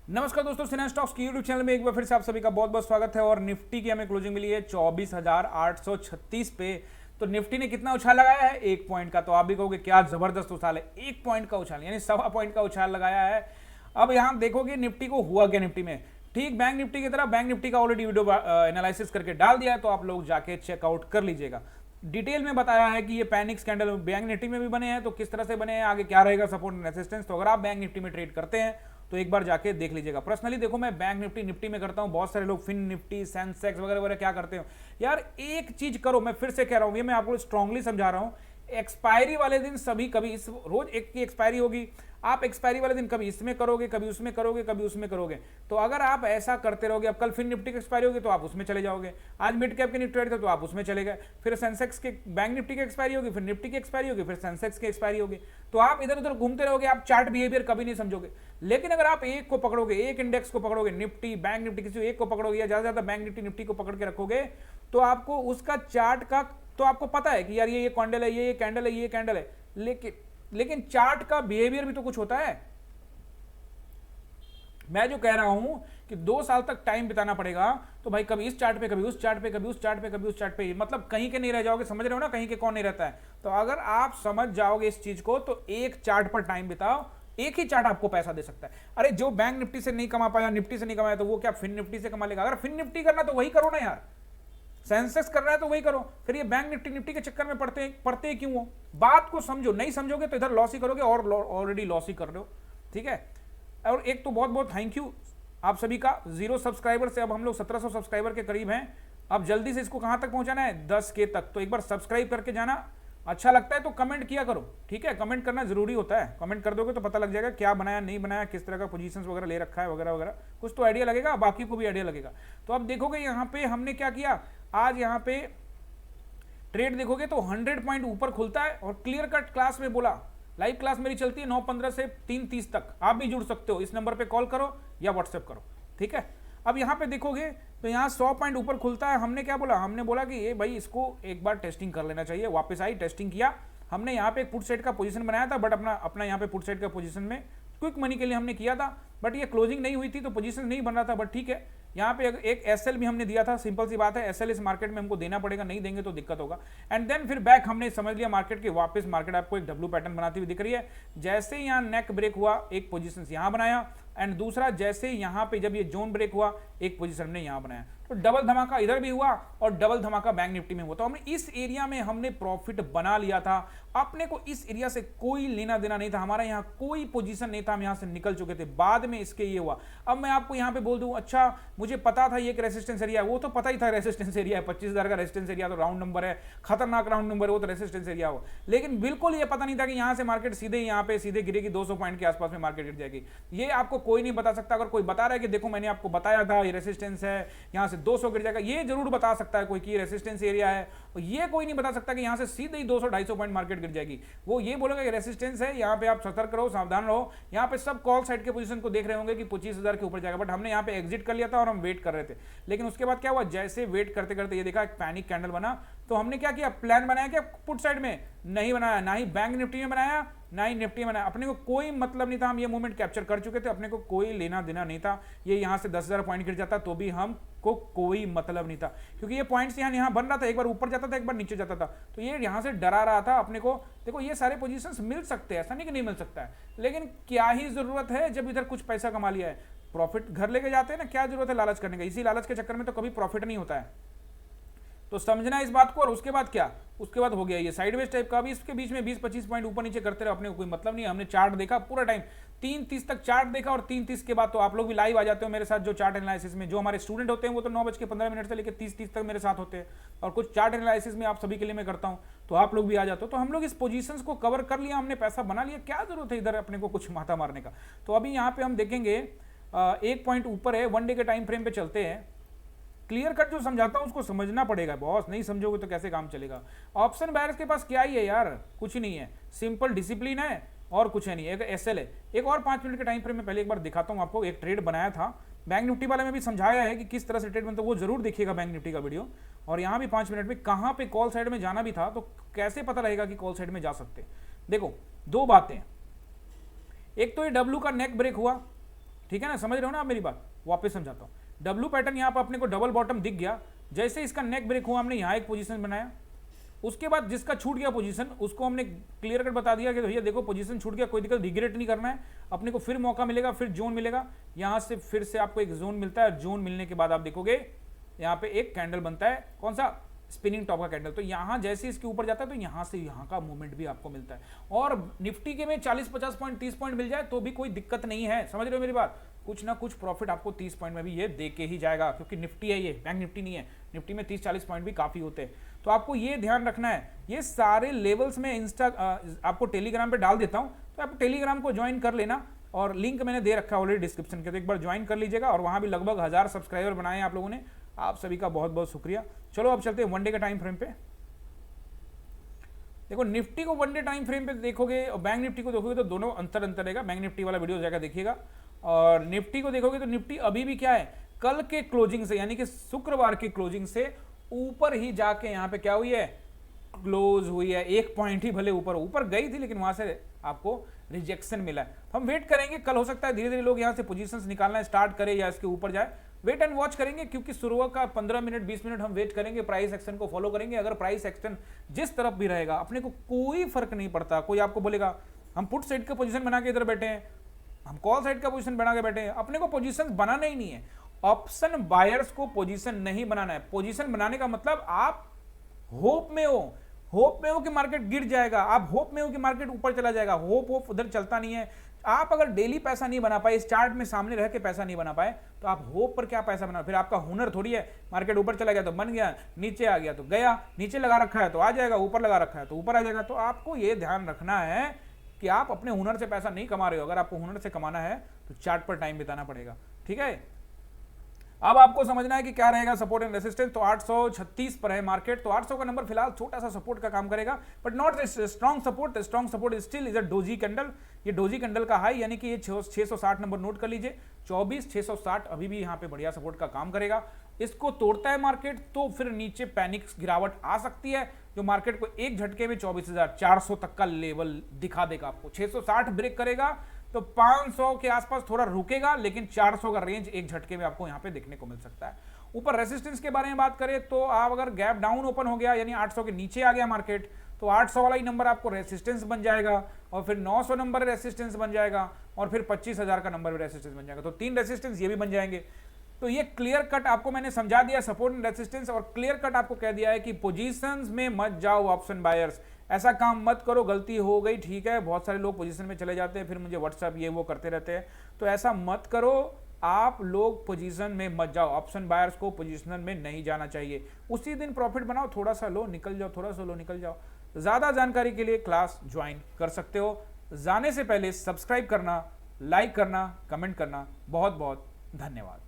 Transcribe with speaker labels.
Speaker 1: नमस्कार दोस्तों, सिन्हा स्टॉक्स की यूट्यूब चैनल में एक बार फिर से आप सभी का बहुत बहुत स्वागत है। और निफ्टी की हमें क्लोजिंग मिली है 24,836 पे। तो निफ्टी ने कितना उछाल लगाया है? 1 पॉइंट का। तो आप भी कहोगे क्या जबरदस्त उछाल है, 1 पॉइंट का उछाल यानी 1.25 का उछाल लगाया है। अब यहां देखोगे निफ्टी को हुआ क्या निफ्टी में, ठीक बैंक निफ्टी की तरह। बैंक निफ्टी का ऑलरेडी वीडियो एनालिसिस करके डाल दिया है, तो आप लोग जाके चेकआउट कर लीजिएगा। डिटेल में बताया है कि ये पैनिक स्कैंडल बैंक निफ्टी में भी बने हैं, तो किस तरह से बने हैं, आगे क्या रहेगा सपोर्ट एंड रेजिस्टेंस। तो अगर आप बैंक निफ्टी में ट्रेड करते हैं तो एक बार जाके देख लीजिएगा। पर्सनली देखो, मैं बैंक निफ्टी में करता हूं, बहुत सारे लोग फिन निफ्टी, सेंसेक्स वगैरह वगैरह क्या करते हो यार। एक चीज करो, मैं फिर से कह रहा हूं, ये मैं आपको स्ट्रांगली समझा रहा हूं। एक्सपायरी वाले दिन सभी, कभी इस रोज एक की एक्सपायरी होगी, आप एक्सपायरी वाले दिन कभी इसमें करोगे, कभी उसमें करोगे, कभी उसमें करोगे। तो अगर आप ऐसा करते रहोगे, अब कल फिर निफ्टी की एक्सपायरी होगी तो आप उसमें चले जाओगे, आज मिड कैप के निफ्टी ट्रेड थे तो आप उसमें चले गए, फिर सेंसेक्स के बैंक निफ्टी की एक्सपायरी होगी, फिर निफ्टी की एक्सपायरी होगी, फिर सेंसेक्स की एक्सपायरी होगी। तो आप इधर उधर घूमते रहोगे, आप चार्ट बिहेवियर कभी नहीं समझोगे। लेकिन अगर आप एक को पकड़ोगे, एक इंडेक्स को पकड़ोगे, निफ्टी बैंक निफ्टी किसी एक को पकड़ोगे, या ज्यादा ज्यादा बैंक निफ्टी को पकड़ के रखोगे, तो आपको उसका चार्ट का तो आपको पता है कि यार ये कैंडल है, ये कैंडल है, ये कैंडल है। लेकिन चार्ट का बिहेवियर भी तो कुछ होता है। मैं जो कह रहा हूं कि 2 साल तक टाइम बिताना पड़ेगा, तो भाई कभी इस चार्ट पे, कभी उस चार्ट पे, कभी उस चार्ट पे, कभी उस चार्ट पे, मतलब कहीं के नहीं रह जाओगे। समझ रहे हो ना, कहीं के कौन नहीं रहता है। तो अगर आप समझ जाओगे इस चीज को, तो एक चार्ट पर टाइम बिताओ, एक ही चार्ट आपको पैसा दे सकता है। अरे जो बैंक निफ्टी से नहीं कमा पाया, निफ्टी से नहीं कमाया, तो वो क्या फिन निफ्टी से कमा लेगा? अगर फिन निफ्टी करना तो वही करो ना यार, सेंसेक्स कर रहा है तो वही करो। फिर ये बैंक निफ्टी निफ्टी के चक्कर में पड़ते क्यों हो? बात को समझो, नहीं समझोगे तो इधर लॉस ही करोगे, और ऑलरेडी लॉस ही कर रहे हो। ठीक है। और एक तो बहुत बहुत थैंक यू आप सभी का, 0 सब्सक्राइबर से अब हम लोग 1700 सब्सक्राइबर के करीब हैं। अब जल्दी से इसको कहां तक पहुंचाना है? 10K तक। तो एक बार सब्सक्राइब करके जाना। अच्छा लगता है तो कमेंट किया करो, ठीक है। कमेंट करना जरूरी होता है, कमेंट कर दोगे तो पता लग जाएगा क्या बनाया, नहीं बनाया, किस तरह का पोजीशंस वगैरह ले रखा है वगैरह वगैरह, कुछ तो आइडिया लगेगा, बाकी को भी आइडिया लगेगा। तो अब देखोगे यहाँ पे हमने क्या किया, आज यहाँ पे ट्रेड देखोगे तो 100 पॉइंट ऊपर खुलता है। और क्लियर कट क्लास में बोला, लाइव क्लास मेरी चलती है 9:15 से 3:30 तक। आप भी जुड़ सकते हो, इस नंबर पे कॉल करो या व्हाट्सएप करो, ठीक है। अब यहाँ पे देखोगे तो यहाँ 100 पॉइंट ऊपर खुलता है। हमने क्या बोला? हमने बोला कि ये भाई इसको एक बार टेस्टिंग कर लेना चाहिए। वापस आई, टेस्टिंग किया। हमने यहाँ पे एक पुट साइड का पोजीशन बनाया था, बट अपना यहाँ पे पुट साइड का पोजीशन में क्विक मनी के लिए हमने किया था, बट ये क्लोजिंग नहीं हुई थी तो पोजीशन नहीं बन रहा था। बट ठीक है, यहाँ पे एक एसएल भी हमने दिया था। सिंपल सी बात है, एसएल इस मार्केट में हमको देना पड़ेगा, नहीं देंगे तो दिक्कत होगा। एंड देन फिर बैक हमने समझ लिया मार्केट के, वापस मार्केट आपको एक डब्ल्यू पैटर्न बनाती हुई दिख रही है। जैसे यहाँ नेक ब्रेक हुआ, एक पोजीशन यहाँ बनाया, एंड दूसरा जैसे यहाँ पे जब ये जोन ब्रेक हुआ, एक पोजीशन हमने यहाँ बनाया। तो डबल धमाका इधर भी हुआ और डबल धमाका बैंक निफ्टी में हुआ। तो हमने इस एरिया में हमने प्रॉफिट बना लिया था। अपने को इस एरिया से कोई लेना देना नहीं था, हमारा यहाँ कोई पोजीशन नहीं था, हम यहाँ से निकल चुके थे। बाद में इसके ये हुआ। अब मैं आपको यहाँ पे बोल दूं, अच्छा मुझे पता था ये एक रेसिस्टेंस एरिया है, वो तो पता ही था रेसिस्टेंस एरिया है, 25,000 का रेसिस्टेंस एरिया, तो राउंड नंबर है, खतरनाक राउंड नंबर है, वो तो रेसिस्टेंस एरिया हो। लेकिन बिल्कुल ये पता नहीं था कि यहाँ से मार्केट सीधे यहाँ पे सीधे गिरेगी, 200 पॉइंट के आसपास में मार्केट गिर जाएगी। ये आपको कोई नहीं बता सकता। अगर कोई बता रहा है कि देखो मैंने आपको बताया था ये रेसिस्टेंस है, यहाँ से 200 गिर जाएगा, ये जरूर बता सकता है कोई कि रेसिस्टेंस एरिया है। ये कोई नहीं बता सकता कि यहाँ से सीधे ही 200-250 पॉइंट मार्केट गिर जाएगी। वो ये बोलेगा कि रेसिस्टेंस है, यहाँ पे आप सतर्क रहो, सावधान रहो। यहाँ पे सब कॉल साइड के पोजीशन को देख रहे होंगे कि 25,000 के ऊपर जाएगा, बट हमने यहाँ पे एग्जिट कर लिया था और हम वेट कर रहे थे। लेकिन उसके बाद क्या हुआ, जैसे वेट करते करते ये देखा एक पैनिक कैंडल बना, तो हमने क्या किया, प्लान बनाया क्या पुट साइड में? नहीं बनाया, ना ही बैंक निफ्टी में बनाया, ना ही निफ्टी में बनाया। अपने को कोई मतलब नहीं था, हम ये मूवमेंट कैप्चर कर चुके थे, अपने को कोई लेना देना नहीं था। ये यहाँ से 10,000 पॉइंट गिर जाता तो भी हमको कोई मतलब नहीं था, क्योंकि ये पॉइंट्स यहाँ बन रहा था, एक बार ऊपर जाता था, एक बार नीचे जाता था। तो ये यहाँ से डरा रहा था अपने को। देखो ये सारे पोजीशंस मिल सकते हैं, ऐसा नहीं कि नहीं मिल सकता है, लेकिन क्या ही जरूरत है जब इधर कुछ पैसा कमा लिया है, प्रॉफिट घर लेके जाते हैं ना, क्या जरूरत है लालच करने का? इसी लालच के चक्कर में तो कभी प्रॉफिट नहीं होता है। तो समझना इस बात को। और उसके बाद क्या, उसके बाद हो गया ये साइडवेज टाइप का। अभी इसके बीच में 20-25 पॉइंट ऊपर नीचे करते रहे, अपने को कोई मतलब नहीं। हमने चार्ट देखा पूरा टाइम, 3:30 तक चार्ट देखा, और 3:30 के बाद तो आप लोग भी लाइव आ जाते हो मेरे साथ। जो चार्ट एनालिसिस में जो हमारे स्टूडेंट होते हैं वो तो 9:15 से लेकर 30:30 तक मेरे साथ होते हैं, और कुछ चार्ट एनालिसिस में आप सभी के लिए मैं करता हूं, तो आप लोग भी आ जाते हो। तो हम लोग इस पोजीशंस को कवर कर लिया, हमने पैसा बना लिया, क्या जरूरत है इधर अपने को कुछ माथा मारने का। तो अभी यहाँ पे हम देखेंगे 1 पॉइंट ऊपर है, 1 डे के टाइम फ्रेम पे चलते हैं। क्लियर कट जो समझाता हूं उसको समझना पड़ेगा बॉस, नहीं समझोगे तो कैसे काम चलेगा। ऑप्शन बायर्स के पास क्या ही है यार, कुछ नहीं है, सिंपल डिसिप्लिन है और कुछ है नहीं। एक एसएल है, एक और 5 मिनट के टाइम फ्रेम में पहले एक बार दिखाता हूं आपको। एक ट्रेड बनाया था बैंक निफ्टी वाले में भी समझाया है कि किस तरह से ट्रेड बनता है, वो जरूर देखिएगा बैंक निफ्टी का वीडियो। और यहाँ भी 5 मिनट में कहाँ पे कॉल साइड में जाना भी था, तो कैसे पता रहेगा कि कॉल साइड में जा सकते। देखो 2 बातें, एक तो ये डब्ल्यू का नेक ब्रेक हुआ, ठीक है ना, समझ रहे हो ना आप मेरी बात। वापस समझाता हूँ, डब्ल्यू पैटर्न यहाँ पर अपने को डबल बॉटम दिख गया, जैसे इसका नेक ब्रेक हुआ हमने यहाँ एक पोजीशन बनाया, उसके बाद जिसका छूट गया पोजीशन उसको हमने क्लियर कट बता दिया कि भैया देखो पोजीशन छूट गया, कोई दिक्कत, रिग्रेट नहीं करना है, अपने को फिर मौका मिलेगा, फिर जोन मिलेगा, यहाँ से फिर से आपको एक जोन मिलता है, जोन मिलने के बाद आप देखोगे यहाँ पे एक कैंडल बनता है, कौन सा, स्पिनिंग टॉप का कैंडल। तो यहाँ जैसे इसके ऊपर जाता है तो यहाँ से यहाँ का मूवमेंट भी आपको मिलता है, और निफ्टी के में 40-50 पॉइंट 30 पॉइंट मिल जाए तो भी कोई दिक्कत नहीं है, समझ रहे हो मेरी बात। कुछ ना कुछ प्रॉफिट आपको 30 पॉइंट में भी ये दे के ही जाएगा, क्योंकि निफ्टी है ये, बैंक निफ्टी नहीं है, निफ्टी में 30-40 पॉइंट भी काफी होते हैं। तो आपको ये ध्यान रखना है, ये सारे लेवल्स में आपको टेलीग्राम पे डाल देता हूं, तो आप टेलीग्राम को ज्वाइन कर लेना, और लिंक मैंने दे रखा है ऑलरेडी डिस्क्रिप्शन के, तो एक बार ज्वाइन कर लीजिएगा। और वहां भी लगभग 1000 सब्सक्राइबर बनाए हैं आप लोगों ने, आप सभी का बहुत बहुत शुक्रिया। चलो अब चलते हैं वन डे का टाइम फ्रेम पे। देखो निफ्टी को वन डे टाइम फ्रेम पे देखोगे और बैंक निफ्टी को देखोगे तो दोनों अंतर रहेगा, बैंक निफ्टी वाला वीडियो जाकर देखिएगा। और निफ्टी को देखोगे तो निफ्टी अभी भी क्या है, कल के क्लोजिंग से यानी कि शुक्रवार की क्लोजिंग से ऊपर ही जाके यहाँ पे क्या हुई है, क्लोज हुई है, एक पॉइंट ही भले ऊपर गई थी लेकिन वहां से आपको रिजेक्शन मिला है। तो हम वेट करेंगे, कल हो सकता है धीरे धीरे लोग यहाँ से पोजीशंस निकालना स्टार्ट करें या इसके ऊपर जाए, वेट एंड वॉच करेंगे, क्योंकि शुरुआत का 15 मिनट 20 मिनट हम वेट करेंगे, प्राइस एक्शन को फॉलो करेंगे। अगर प्राइस एक्शन जिस तरफ भी रहेगा अपने को कोई फर्क नहीं पड़ता। कोई आपको बोलेगा हम पुट साइड का पोजीशन बना के इधर बैठे हैं, हम कॉल साइड का पोजीशन बना के बैठे हैं, अपने को पोजीशन बनाना ही नहीं है। ऑप्शन बायर्स को पोजीशन नहीं बनाना है। पोजीशन बनाने का मतलब आप होप में हो कि मार्केट गिर जाएगा, आप होप में हो कि मार्केट ऊपर चला जाएगा, होप उधर चलता नहीं है। आप अगर डेली पैसा नहीं बना पाए, इस चार्ट में सामने रह के पैसा नहीं बना पाए, तो आप होप पर क्या पैसा बना, फिर आपका हुनर थोड़ी है। मार्केट ऊपर चला गया तो बन गया, नीचे आ गया तो गया, नीचे लगा रखा है तो आ जाएगा, ऊपर लगा रखा है तो ऊपर आ जाएगा। तो आपको यह ध्यान रखना है कि आप अपने हुनर से पैसा नहीं कमा रहे हो। अगर आपको हुनर से कमाना है तो चार्ट पर टाइम बिताना पड़ेगा, ठीक है। अब आपको समझना है कि क्या रहेगा सपोर्ट एंड रेसिस्टेंस। तो 836 पर है मार्केट, तो 800 का नंबर फिलहाल छोटा सा सपोर्ट का काम करेगा, but not strong support. Strong support still is a doji candle, ये डोजी कैंडल का हाई यानी कि ये 660 नंबर नोट कर लीजिए, 24,660 अभी भी यहाँ पे बढ़िया सपोर्ट का काम करेगा। इसको तोड़ता है मार्केट तो फिर नीचे पैनिक गिरावट आ सकती है, जो मार्केट को एक झटके में 24,400 तक का लेवल दिखा देगा आपको। 660 ब्रेक करेगा तो 500 के आसपास थोड़ा रुकेगा, लेकिन 400 का रेंज एक झटके में आपको यहां पे देखने को मिल सकता है। ऊपर रेसिस्टेंस के बारे में बात करें तो आप अगर गैप डाउन ओपन हो गया यानी 800 के नीचे आ गया मार्केट, तो 800 वाला ही नंबर आपको रेसिस्टेंस बन जाएगा, और फिर 900 नंबर रेसिस्टेंस बन जाएगा, और फिर 25,000 का नंबर रेसिस्टेंस बन जाएगा। तो 3 रेसिस्टेंस ये भी बन जाएंगे। तो ये क्लियर कट आपको मैंने समझा दिया सपोर्ट एंड रेसिस्टेंस, और क्लियर कट आपको कह दिया है कि पोजीशंस में मत जाओ ऑप्शन बायर्स, ऐसा काम मत करो। गलती हो गई ठीक है, बहुत सारे लोग पोजीशन में चले जाते हैं फिर मुझे व्हाट्सएप ये वो करते रहते हैं, तो ऐसा मत करो। आप लोग पोजीशन में मत जाओ, ऑप्शन बायर्स को पोजीशन में नहीं जाना चाहिए। उसी दिन प्रॉफिट बनाओ, थोड़ा सा लो निकल जाओ, थोड़ा सा लो निकल जाओ। ज्यादा जानकारी के लिए क्लास ज्वाइन कर सकते हो। जाने से पहले सब्सक्राइब करना, लाइक करना, कमेंट करना। बहुत बहुत धन्यवाद।